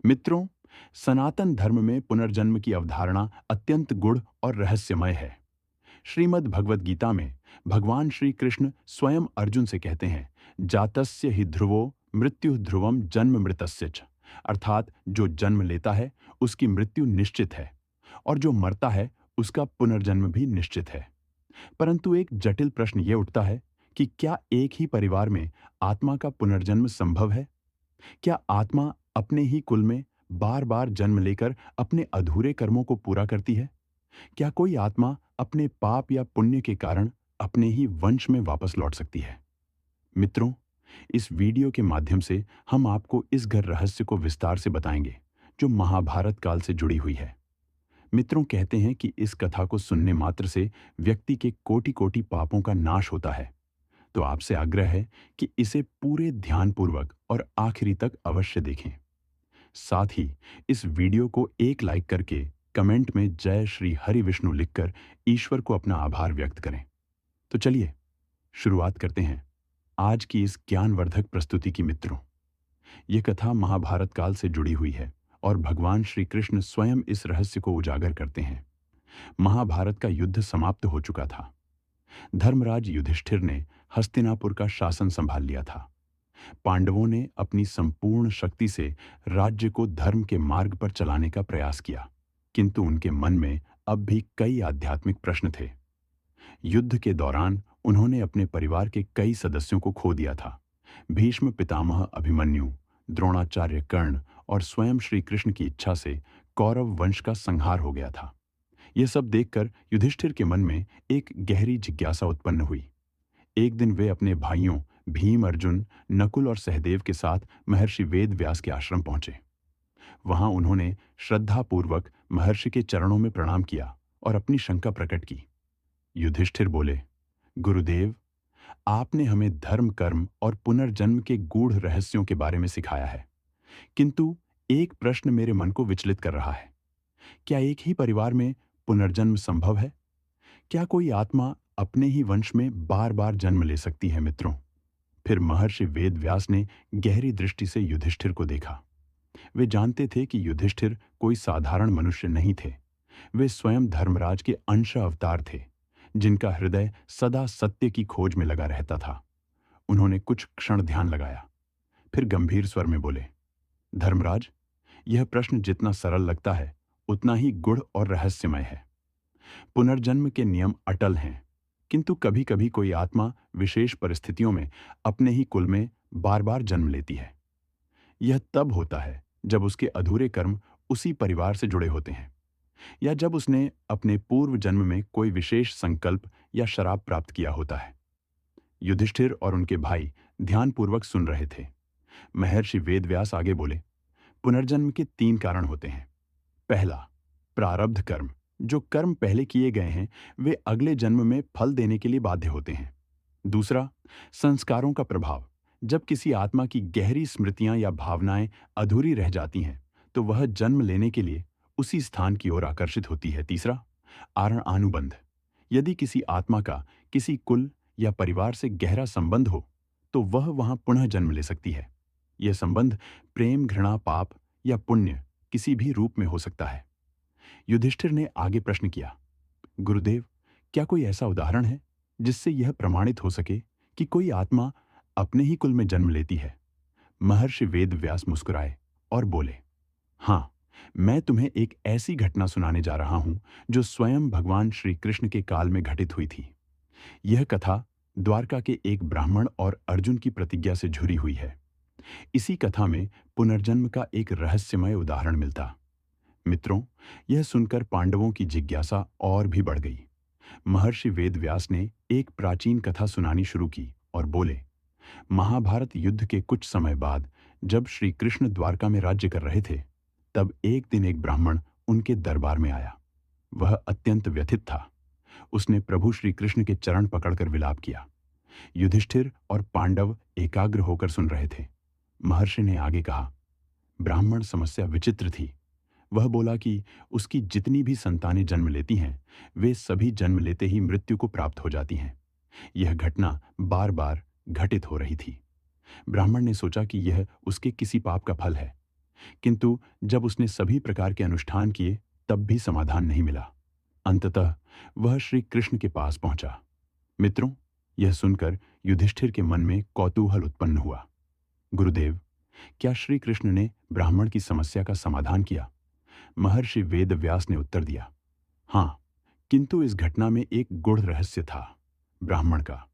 मित्रों, सनातन धर्म में पुनर्जन्म की अवधारणा अत्यंत गूढ़ और रहस्यमय है। श्रीमद् भगवद गीता में भगवान श्री कृष्ण स्वयं अर्जुन से कहते हैं, जातस्य हि ध्रुवो मृत्यु ध्रुवम जन्म मृतस्य च। अर्थात जो जन्म लेता है उसकी मृत्यु निश्चित है और जो मरता है उसका पुनर्जन्म भी निश्चित है। परंतु एक जटिल प्रश्न ये उठता है कि क्या एक ही परिवार में आत्मा का पुनर्जन्म संभव है? क्या आत्मा अपने ही कुल में बार बार जन्म लेकर अपने अधूरे कर्मों को पूरा करती है? क्या कोई आत्मा अपने पाप या पुण्य के कारण अपने ही वंश में वापस लौट सकती है? मित्रों, इस वीडियो के माध्यम से हम आपको इस घर रहस्य को विस्तार से बताएंगे, जो महाभारत काल से जुड़ी हुई है। मित्रों, कहते हैं कि इस कथा को सुनने मात्र से व्यक्ति के कोटि कोटि पापों का नाश होता है। तो आपसे आग्रह है कि इसे पूरे ध्यानपूर्वक और आखिरी तक अवश्य देखें। साथ ही इस वीडियो को एक लाइक करके कमेंट में जय श्री हरि विष्णु लिखकर ईश्वर को अपना आभार व्यक्त करें। तो चलिए शुरुआत करते हैं आज की इस ज्ञानवर्धक प्रस्तुति की। मित्रों, ये कथा महाभारत काल से जुड़ी हुई है और भगवान श्री कृष्ण स्वयं इस रहस्य को उजागर करते हैं। महाभारत का युद्ध समाप्त हो चुका था। धर्मराज युधिष्ठिर ने हस्तिनापुर का शासन संभाल लिया था। पांडवों ने अपनी संपूर्ण शक्ति से राज्य को धर्म के मार्ग पर चलाने का प्रयास किया, किंतु उनके मन में अब भी कई आध्यात्मिक प्रश्न थे। युद्ध के दौरान उन्होंने अपने परिवार के कई सदस्यों को खो दिया था। भीष्म पितामह अभिमन्यु, द्रोणाचार्य कर्ण और स्वयं श्री कृष्ण की इच्छा से कौरव वंश का संहार हो गया था। यह सब देखकर युधिष्ठिर के मन में एक गहरी जिज्ञासा उत्पन्न हुई। एक दिन वे अपने भाइयों भीम, अर्जुन, नकुल और सहदेव के साथ महर्षि वेद व्यास के आश्रम पहुंचे। वहां उन्होंने श्रद्धापूर्वक महर्षि के चरणों में प्रणाम किया और अपनी शंका प्रकट की। युधिष्ठिर बोले, गुरुदेव, आपने हमें धर्म, कर्म और पुनर्जन्म के गूढ़ रहस्यों के बारे में सिखाया है, किंतु एक प्रश्न मेरे मन को विचलित कर रहा है। क्या एक ही परिवार में पुनर्जन्म संभव है? क्या कोई आत्मा अपने ही वंश में बार बार जन्म ले सकती है? मित्रों, फिर महर्षि वेद व्यास ने गहरी दृष्टि से युधिष्ठिर को देखा। वे जानते थे कि युधिष्ठिर कोई साधारण मनुष्य नहीं थे। वे स्वयं धर्मराज के अंश अवतार थे, जिनका हृदय सदा सत्य की खोज में लगा रहता था। उन्होंने कुछ क्षण ध्यान लगाया, फिर गंभीर स्वर में बोले, धर्मराज, यह प्रश्न जितना सरल लगता है उतना ही गूढ़ और रहस्यमय है। पुनर्जन्म के नियम अटल हैं, किंतु कभी कभी कोई आत्मा विशेष परिस्थितियों में अपने ही कुल में बार बार जन्म लेती है। यह तब होता है जब उसके अधूरे कर्म उसी परिवार से जुड़े होते हैं, या जब उसने अपने पूर्व जन्म में कोई विशेष संकल्प या शराब प्राप्त किया होता है। युधिष्ठिर और उनके भाई ध्यानपूर्वक सुन रहे थे। महर्षि वेदव्यास आगे बोले, पुनर्जन्म के 3 कारण होते हैं। पहला, प्रारब्ध कर्म। जो कर्म पहले किए गए हैं वे अगले जन्म में फल देने के लिए बाध्य होते हैं। दूसरा, संस्कारों का प्रभाव। जब किसी आत्मा की गहरी स्मृतियां या भावनाएं अधूरी रह जाती हैं तो वह जन्म लेने के लिए उसी स्थान की ओर आकर्षित होती है। तीसरा, आरण अनुबंध। यदि किसी आत्मा का किसी कुल या परिवार से गहरा संबंध हो तो वह वहां पुनः जन्म ले सकती है। यह संबंध प्रेम, घृणा, पाप या पुण्य किसी भी रूप में हो सकता है। युधिष्ठिर ने आगे प्रश्न किया, गुरुदेव, क्या कोई ऐसा उदाहरण है जिससे यह प्रमाणित हो सके कि कोई आत्मा अपने ही कुल में जन्म लेती है? महर्षि वेदव्यास मुस्कुराए और बोले, हाँ, मैं तुम्हें एक ऐसी घटना सुनाने जा रहा हूं जो स्वयं भगवान श्री कृष्ण के काल में घटित हुई थी। यह कथा द्वारका के एक ब्राह्मण और अर्जुन की प्रतिज्ञा से जुड़ी हुई है। इसी कथा में पुनर्जन्म का एक रहस्यमय उदाहरण मिलता। मित्रों, यह सुनकर पांडवों की जिज्ञासा और भी बढ़ गई। महर्षि वेदव्यास ने एक प्राचीन कथा सुनानी शुरू की और बोले, महाभारत युद्ध के कुछ समय बाद जब श्री कृष्ण द्वारका में राज्य कर रहे थे, तब एक दिन एक ब्राह्मण उनके दरबार में आया। वह अत्यंत व्यथित था। उसने प्रभु श्री कृष्ण के चरण पकड़कर विलाप किया। युधिष्ठिर और पांडव एकाग्र होकर सुन रहे थे। महर्षि ने आगे कहा, ब्राह्मण समस्या विचित्र थी। वह बोला कि उसकी जितनी भी संतानें जन्म लेती हैं वे सभी जन्म लेते ही मृत्यु को प्राप्त हो जाती हैं। यह घटना बार बार घटित हो रही थी। ब्राह्मण ने सोचा कि यह उसके किसी पाप का फल है। किंतु जब उसने सभी प्रकार के अनुष्ठान किए तब भी समाधान नहीं मिला। अंततः वह श्री कृष्ण के पास पहुंचा। मित्रों, यह सुनकर युधिष्ठिर के मन में कौतूहल उत्पन्न हुआ। गुरुदेव, क्या श्री कृष्ण ने ब्राह्मण की समस्या का समाधान किया? महर्षि वेदव्यास ने उत्तर दिया, हाँ, किंतु इस घटना में एक गूढ़ रहस्य था। ब्राह्मण का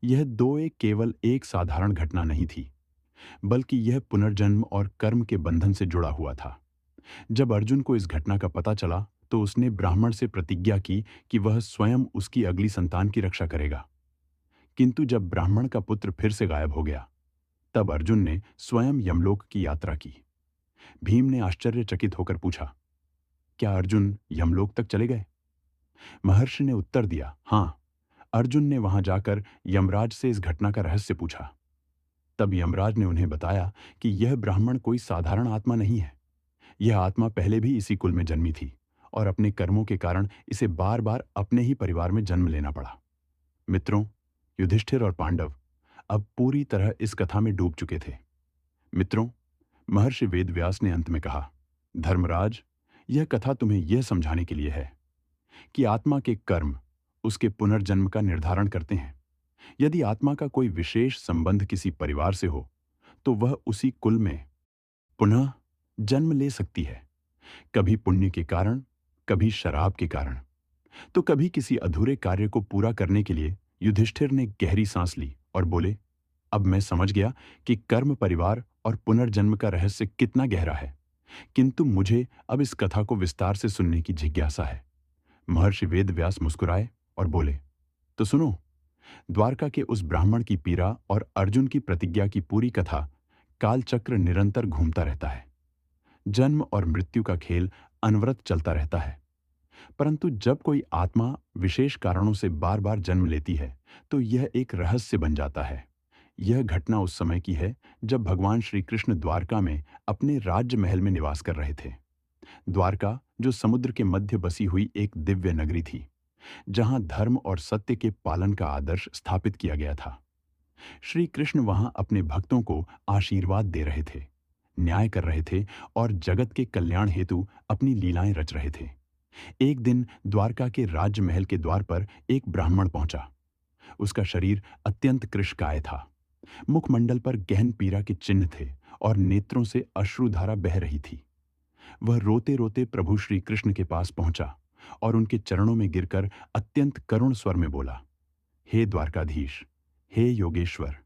यह दो एक केवल एक साधारण घटना नहीं थी, बल्कि यह पुनर्जन्म और कर्म के बंधन से जुड़ा हुआ था। जब अर्जुन को इस घटना का पता चला तो उसने ब्राह्मण से प्रतिज्ञा की कि वह स्वयं उसकी अगली संतान की रक्षा करेगा। किंतु जब ब्राह्मण का पुत्र फिर से गायब हो गया, तब अर्जुन ने स्वयं यमलोक की यात्रा की। भीम ने आश्चर्यचकित होकर पूछा, क्या अर्जुन यमलोक तक चले गए? महर्षि ने उत्तर दिया, हाँ। अर्जुन ने वहां जाकर यमराज से इस घटना का रहस्य पूछा। तब यमराज ने उन्हें बताया कि यह ब्राह्मण कोई साधारण आत्मा नहीं है। यह आत्मा पहले भी इसी कुल में जन्मी थी और अपने कर्मों के कारण इसे बार बार अपने ही परिवार में जन्म लेना पड़ा। मित्रों, युधिष्ठिर और पांडव अब पूरी तरह इस कथा में डूब चुके थे। मित्रों, महर्षि वेदव्यास ने अंत में कहा, धर्मराज, यह कथा तुम्हें यह समझाने के लिए है कि आत्मा के कर्म उसके पुनर्जन्म का निर्धारण करते हैं। यदि आत्मा का कोई विशेष संबंध किसी परिवार से हो तो वह उसी कुल में पुनः जन्म ले सकती है, कभी पुण्य के कारण, कभी शराब के कारण, तो कभी किसी अधूरे कार्य को पूरा करने के लिए। युधिष्ठिर ने गहरी सांस ली और बोले, अब मैं समझ गया कि कर्म, परिवार और पुनर्जन्म का रहस्य कितना गहरा है, किंतु मुझे अब इस कथा को विस्तार से सुनने की जिज्ञासा है। महर्षि वेदव्यास मुस्कुराए और बोले, तो सुनो। द्वारका के उस ब्राह्मण की पीड़ा और अर्जुन की प्रतिज्ञा की पूरी कथा कालचक्र निरंतर घूमता रहता है। जन्म और मृत्यु का खेल अनवरत चलता रहता है। परंतु जब कोई आत्मा विशेष कारणों से बार बार जन्म लेती है तो यह एक रहस्य बन जाता है। यह घटना उस समय की है जब भगवान श्री कृष्ण द्वारका में अपने राज्य महल में निवास कर रहे थे। द्वारका जो समुद्र के मध्य बसी हुई एक दिव्य नगरी थी, जहां धर्म और सत्य के पालन का आदर्श स्थापित किया गया था। श्री कृष्ण वहां अपने भक्तों को आशीर्वाद दे रहे थे, न्याय कर रहे थे और जगत के कल्याण हेतु अपनी लीलाएं रच रहे थे। एक दिन द्वारका के राजमहल के द्वार पर एक ब्राह्मण पहुंचा। उसका शरीर अत्यंत कृशकाय था। मुखमंडल पर गहन पीड़ा के चिन्ह थे और नेत्रों से अश्रुधारा बह रही थी। वह रोते रोते प्रभु श्री कृष्ण के पास पहुंचा और उनके चरणों में गिरकर अत्यंत करुण स्वर में बोला, हे द्वारकाधीश, हे योगेश्वर,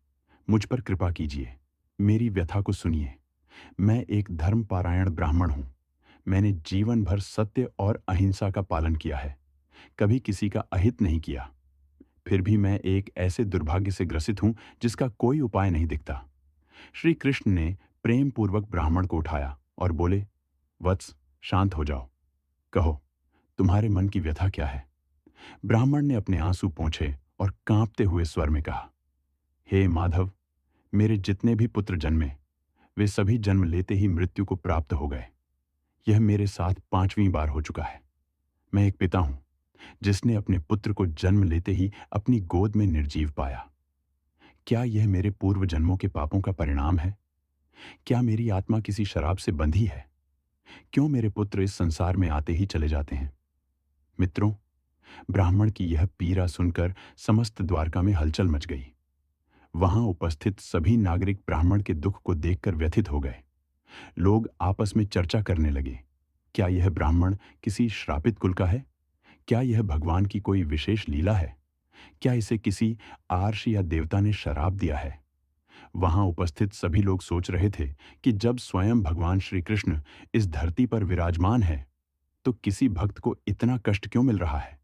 मुझ पर कृपा कीजिए, मेरी व्यथा को सुनिए। मैं एक धर्मपारायण ब्राह्मण हूं। मैंने जीवन भर सत्य और अहिंसा का पालन किया है, कभी किसी का अहित नहीं किया। फिर भी मैं एक ऐसे दुर्भाग्य से ग्रसित हूं जिसका कोई उपाय नहीं दिखता। श्री कृष्ण ने प्रेम पूर्वक ब्राह्मण को उठाया और बोले, वत्स, शांत हो जाओ। कहो, तुम्हारे मन की व्यथा क्या है? ब्राह्मण ने अपने आंसू पोंछे और कांपते हुए स्वर में कहा, हे माधव, मेरे जितने भी पुत्र जन्मे वे सभी जन्म लेते ही मृत्यु को प्राप्त हो गए। यह मेरे साथ 5वीं बार हो चुका है। मैं एक पिता हूं जिसने अपने पुत्र को जन्म लेते ही अपनी गोद में निर्जीव पाया। क्या यह मेरे पूर्व जन्मों के पापों का परिणाम है? क्या मेरी आत्मा किसी शराब से बंधी है? क्यों मेरे पुत्र इस संसार में आते ही चले जाते हैं? मित्रों, ब्राह्मण की यह पीड़ा सुनकर समस्त द्वारका में हलचल मच गई। वहां उपस्थित सभी नागरिक ब्राह्मण के दुख को देखकर व्यथित हो गए। लोग आपस में चर्चा करने लगे, क्या यह ब्राह्मण किसी श्रापित कुल का है? क्या यह भगवान की कोई विशेष लीला है? क्या इसे किसी आर्ष या देवता ने शराप दिया है? वहां उपस्थित सभी लोग सोच रहे थे कि जब स्वयं भगवान श्री कृष्ण इस धरती पर विराजमान है तो किसी भक्त को इतना कष्ट क्यों मिल रहा है?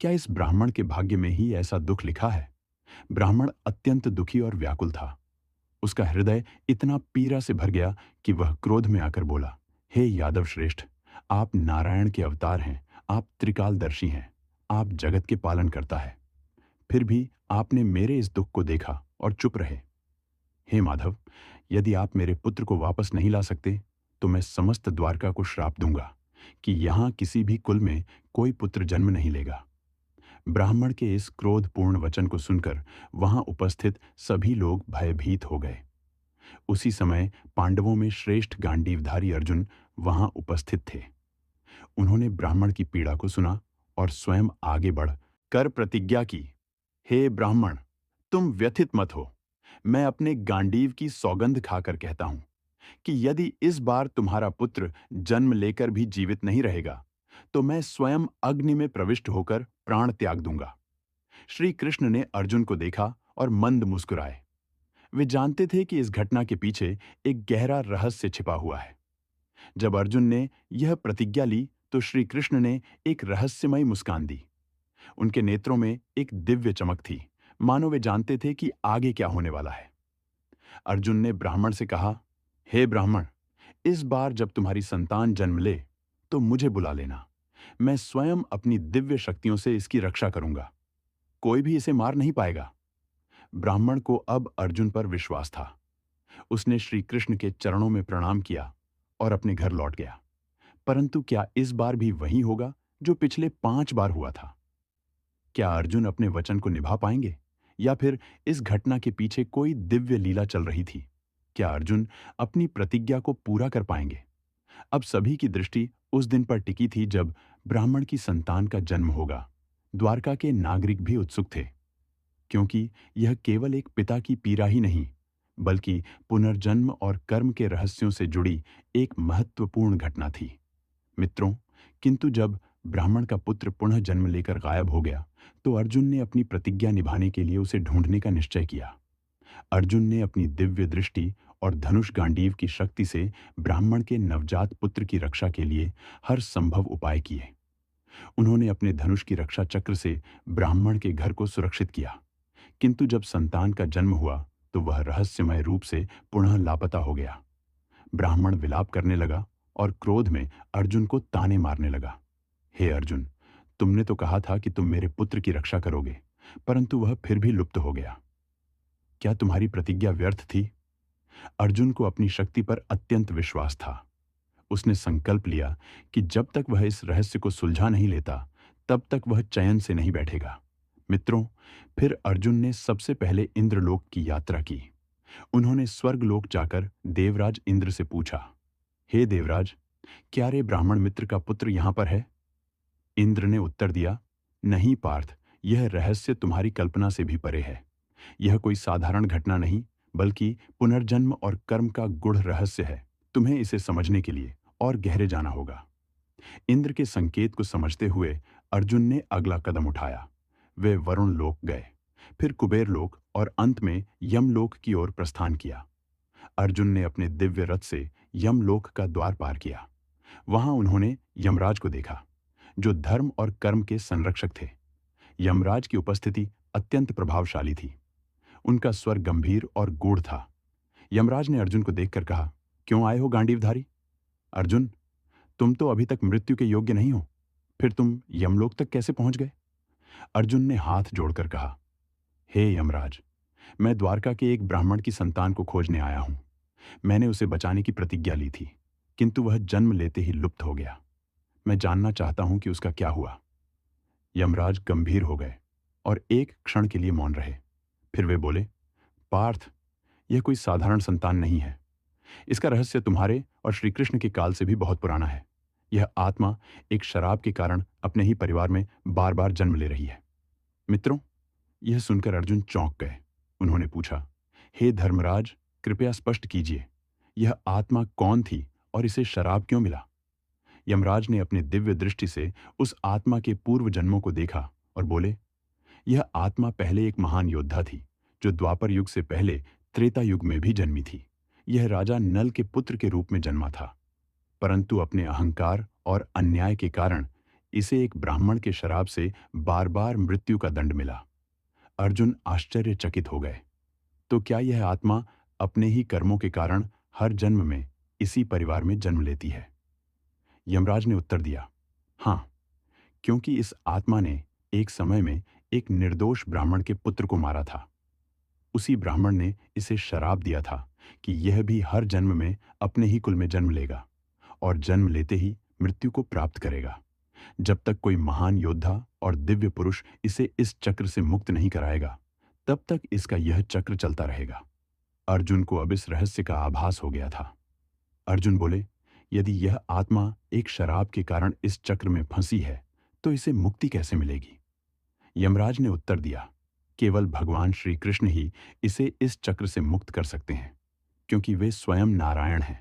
क्या इस ब्राह्मण के भाग्य में ही ऐसा दुख लिखा है? ब्राह्मण अत्यंत दुखी और व्याकुल था। उसका हृदय इतना पीड़ा से भर गया कि वह क्रोध में आकर बोला, हे यादव श्रेष्ठ, आप नारायण के अवतार हैं, आप त्रिकालदर्शी हैं, आप जगत के पालन करता है, फिर भी आपने मेरे इस दुख को देखा और चुप रहे। हे माधव, यदि आप मेरे पुत्र को वापस नहीं ला सकते तो मैं समस्त द्वारका को श्राप दूंगा कि यहां किसी भी कुल में कोई पुत्र जन्म नहीं लेगा। ब्राह्मण के इस क्रोधपूर्ण वचन को सुनकर वहां उपस्थित सभी लोग भयभीत हो गए। उसी समय पांडवों में श्रेष्ठ गांडीवधारी अर्जुन वहां उपस्थित थे। उन्होंने ब्राह्मण की पीड़ा को सुना और स्वयं आगे बढ़ कर प्रतिज्ञा की, हे ब्राह्मण, तुम व्यथित मत हो। मैं अपने गांडीव की सौगंध खाकर कहता हूं कि यदि इस बार तुम्हारा पुत्र जन्म लेकर भी जीवित नहीं रहेगा, तो मैं स्वयं अग्नि में प्रविष्ट होकर प्राण त्याग दूंगा। श्री कृष्ण ने अर्जुन को देखा और मंद मुस्कुराए। वे जानते थे कि इस घटना के पीछे एक गहरा रहस्य छिपा हुआ है। जब अर्जुन ने यह प्रतिज्ञा ली, तो श्री कृष्ण ने एक रहस्यमय मुस्कान दी। उनके नेत्रों में एक दिव्य चमक थी, मानो वे जानते थे कि आगे क्या होने वाला है। अर्जुन ने ब्राह्मण से कहा, हे ब्राह्मण, इस बार जब तुम्हारी संतान जन्म ले, तो मुझे बुला लेना। मैं स्वयं अपनी दिव्य शक्तियों से इसकी रक्षा करूंगा। कोई भी इसे मार नहीं पाएगा। ब्राह्मण को अब अर्जुन पर विश्वास था। उसने श्री कृष्ण के चरणों में प्रणाम किया और अपने घर लौट गया। परंतु क्या इस बार भी वही होगा जो पिछले 5 बार हुआ था? क्या अर्जुन अपने वचन को निभा पाएंगे, या फिर इस घटना के पीछे कोई दिव्य लीला चल रही थी? क्या अर्जुन अपनी प्रतिज्ञा को पूरा कर पाएंगे? अब सभी की दृष्टि उस दिन पर टिकी थी जब ब्राह्मण की संतान का जन्म होगा। द्वारका के नागरिक भी उत्सुक थे, क्योंकि यह केवल एक पिता की पीड़ा ही नहीं, बल्कि पुनर्जन्म और कर्म के रहस्यों से जुड़ी एक महत्वपूर्ण घटना थी। मित्रों, किंतु जब ब्राह्मण का पुत्र पुनः जन्म लेकर गायब हो गया, तो अर्जुन ने अपनी प्रतिज्ञा निभाने के लिए उसे ढूंढने का निश्चय किया। अर्जुन ने अपनी दिव्य दृष्टि और धनुष गांडीव की शक्ति से ब्राह्मण के नवजात पुत्र की रक्षा के लिए हर संभव उपाय किए। उन्होंने अपने धनुष की रक्षा चक्र से ब्राह्मण के घर को सुरक्षित किया, किंतु जब संतान का जन्म हुआ, तो वह रहस्यमय रूप से पुनः लापता हो गया। ब्राह्मण विलाप करने लगा और क्रोध में अर्जुन को ताने मारने लगा। हे अर्जुन, तुमने तो कहा था कि तुम मेरे पुत्र की रक्षा करोगे, परंतु वह फिर भी लुप्त हो गया। क्या तुम्हारी प्रतिज्ञा व्यर्थ थी? अर्जुन को अपनी शक्ति पर अत्यंत विश्वास था। उसने संकल्प लिया कि जब तक वह इस रहस्य को सुलझा नहीं लेता, तब तक वह चैन से नहीं बैठेगा। मित्रों, फिर अर्जुन ने सबसे पहले इंद्रलोक की यात्रा की। उन्होंने स्वर्गलोक जाकर देवराज इंद्र से पूछा, हे देवराज, क्या रे ब्राह्मण मित्र का पुत्र यहां पर है? इंद्र ने उत्तर दिया, नहीं पार्थ, यह रहस्य तुम्हारी कल्पना से भी परे है। यह कोई साधारण घटना नहीं, बल्कि पुनर्जन्म और कर्म का गूढ़ रहस्य है। तुम्हें इसे समझने के लिए और गहरे जाना होगा। इंद्र के संकेत को समझते हुए अर्जुन ने अगला कदम उठाया। वे वरुण लोक गए, फिर कुबेर लोक और अंत में यमलोक की ओर प्रस्थान किया। अर्जुन ने अपने दिव्य रथ से यमलोक का द्वार पार किया। वहां उन्होंने यमराज को देखा, जो धर्म और कर्म के संरक्षक थे। यमराज की उपस्थिति अत्यंत प्रभावशाली थी। उनका स्वर गंभीर और गूढ़ था। यमराज ने अर्जुन को देखकर कहा, क्यों आए हो गांडीवधारी? अर्जुन, तुम तो अभी तक मृत्यु के योग्य नहीं हो, फिर तुम यमलोक तक कैसे पहुंच गए? अर्जुन ने हाथ जोड़कर कहा, हे यमराज, मैं द्वारका के एक ब्राह्मण की संतान को खोजने आया हूं। मैंने उसे बचाने की प्रतिज्ञा ली थी, किंतु वह जन्म लेते ही लुप्त हो गया। मैं जानना चाहता हूं कि उसका क्या हुआ। यमराज गंभीर हो गए और एक क्षण के लिए मौन रहे। फिर वे बोले, पार्थ, यह कोई साधारण संतान नहीं है। इसका रहस्य तुम्हारे और श्री कृष्ण के काल से भी बहुत पुराना है। यह आत्मा एक शराब के कारण अपने ही परिवार में बार बार जन्म ले रही है। मित्रों, यह सुनकर अर्जुन चौंक गए। उन्होंने पूछा, हे धर्मराज, कृपया स्पष्ट कीजिए, यह आत्मा कौन थी और इसे शराब क्यों मिला? यमराज ने अपने दिव्य दृष्टि से उस आत्मा के पूर्व जन्मों को देखा और बोले, यह आत्मा पहले एक महान योद्धा थी, जो द्वापर युग से पहले त्रेता युग में भी जन्मी थी। यह राजा नल के पुत्र के रूप में जन्मा था, परंतु अपने अहंकार और अन्याय के कारण इसे एक ब्राह्मण के शराब से बार बार मृत्यु का दंड मिला। अर्जुन आश्चर्यचकित हो गए। तो क्या यह आत्मा अपने ही कर्मों के कारण हर जन्म में इसी परिवार में जन्म लेती है? यमराज ने उत्तर दिया, हाँ, क्योंकि इस आत्मा ने एक समय में एक निर्दोष ब्राह्मण के पुत्र को मारा था। उसी ब्राह्मण ने इसे शराप दिया था कि यह भी हर जन्म में अपने ही कुल में जन्म लेगा और जन्म लेते ही मृत्यु को प्राप्त करेगा। जब तक कोई महान योद्धा और दिव्य पुरुष इसे इस चक्र से मुक्त नहीं कराएगा, तब तक इसका यह चक्र चलता रहेगा। अर्जुन को अब इस रहस्य का आभास हो गया था। अर्जुन बोले, यदि यह आत्मा एक शराब के कारण इस चक्र में फंसी है, तो इसे मुक्ति कैसे मिलेगी? यमराज ने उत्तर दिया, केवल भगवान श्री कृष्ण ही इसे इस चक्र से मुक्त कर सकते हैं, क्योंकि वे स्वयं नारायण हैं।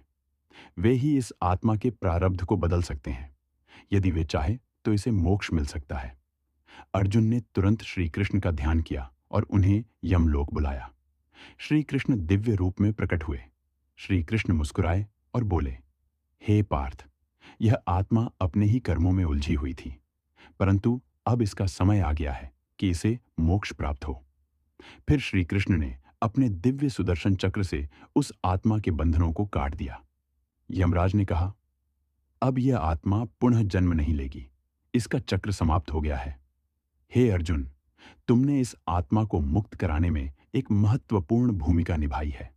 वे ही इस आत्मा के प्रारब्ध को बदल सकते हैं। यदि वे चाहे तो इसे मोक्ष मिल सकता है। अर्जुन ने तुरंत श्री कृष्ण का ध्यान किया और उन्हें यमलोक बुलाया। श्री कृष्ण दिव्य रूप में प्रकट हुए। श्री कृष्ण मुस्कुराए और बोले, हे पार्थ, यह आत्मा अपने ही कर्मों में उलझी हुई थी, परंतु अब इसका समय आ गया है कि इसे मोक्ष प्राप्त हो। फिर श्री कृष्ण ने अपने दिव्य सुदर्शन चक्र से उस आत्मा के बंधनों को काट दिया। यमराज ने कहा, अब यह आत्मा पुनः जन्म नहीं लेगी, इसका चक्र समाप्त हो गया है। हे अर्जुन, तुमने इस आत्मा को मुक्त कराने में एक महत्वपूर्ण भूमिका निभाई है।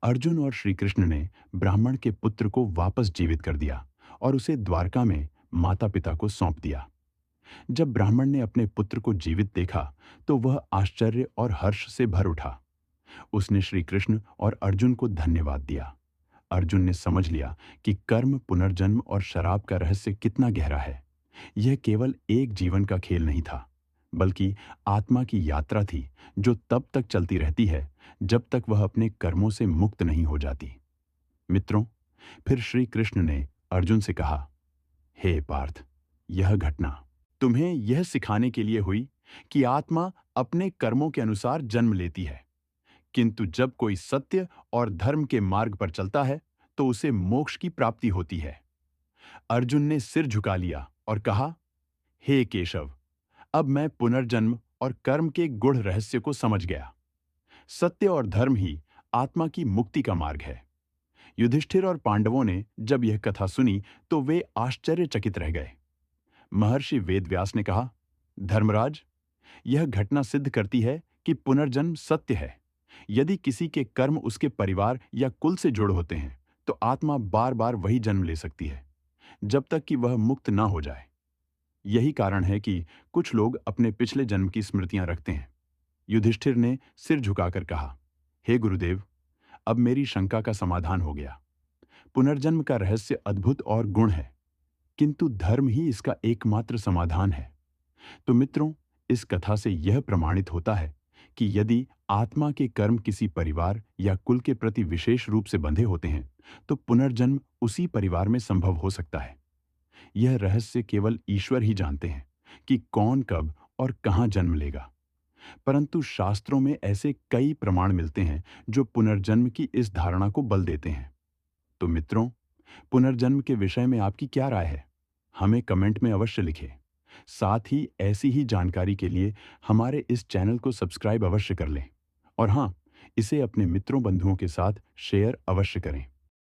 अर्जुन और श्री कृष्ण ने ब्राह्मण के पुत्र को वापस जीवित कर दिया और उसे द्वारका में माता पिता को सौंप दिया। जब ब्राह्मण ने अपने पुत्र को जीवित देखा तो वह आश्चर्य और हर्ष से भर उठा। उसने श्री कृष्ण और अर्जुन को धन्यवाद दिया। अर्जुन ने समझ लिया कि कर्म, पुनर्जन्म और शराब का रहस्य कितना गहरा है। यह केवल एक जीवन का खेल नहीं था, बल्कि आत्मा की यात्रा थी, जो तब तक चलती रहती है जब तक वह अपने कर्मों से मुक्त नहीं हो जाती। मित्रों, फिर श्री कृष्ण ने अर्जुन से कहा, हे पार्थ, यह घटना तुम्हें यह सिखाने के लिए हुई कि आत्मा अपने कर्मों के अनुसार जन्म लेती है, किंतु जब कोई सत्य और धर्म के मार्ग पर चलता है तो उसे मोक्ष की प्राप्ति होती है। अर्जुन ने सिर झुका लिया और कहा, हे केशव, अब मैं पुनर्जन्म और कर्म के गूढ़ रहस्य को समझ गया। सत्य और धर्म ही आत्मा की मुक्ति का मार्ग है। युधिष्ठिर और पांडवों ने जब यह कथा सुनी तो वे आश्चर्यचकित रह गए। महर्षि वेदव्यास ने कहा, धर्मराज, यह घटना सिद्ध करती है कि पुनर्जन्म सत्य है। यदि किसी के कर्म उसके परिवार या कुल से जुड़ होते हैं तो आत्मा बार बार वही जन्म ले सकती है, जब तक कि वह मुक्त ना हो जाए। यही कारण है कि कुछ लोग अपने पिछले जन्म की स्मृतियां रखते हैं। युधिष्ठिर ने सिर झुकाकर कहा, हे गुरुदेव, अब मेरी शंका का समाधान हो गया। पुनर्जन्म का रहस्य अद्भुत और गुण है, किंतु धर्म ही इसका एकमात्र समाधान है। तो मित्रों, इस कथा से यह प्रमाणित होता है कि यदि आत्मा के कर्म किसी परिवार या कुल के प्रति विशेष रूप से बंधे होते हैं तो पुनर्जन्म उसी परिवार में संभव हो सकता है। यह रहस्य केवल ईश्वर ही जानते हैं कि कौन कब और कहां जन्म लेगा, परंतु शास्त्रों में ऐसे कई प्रमाण मिलते हैं जो पुनर्जन्म की इस धारणा को बल देते हैं। तो मित्रों, पुनर्जन्म के विषय में आपकी क्या राय है? हमें कमेंट में अवश्य लिखें। साथ ही ऐसी ही जानकारी के लिए हमारे इस चैनल को सब्सक्राइब अवश्य कर लें और हाँ, इसे अपने मित्रों बंधुओं के साथ शेयर अवश्य करें।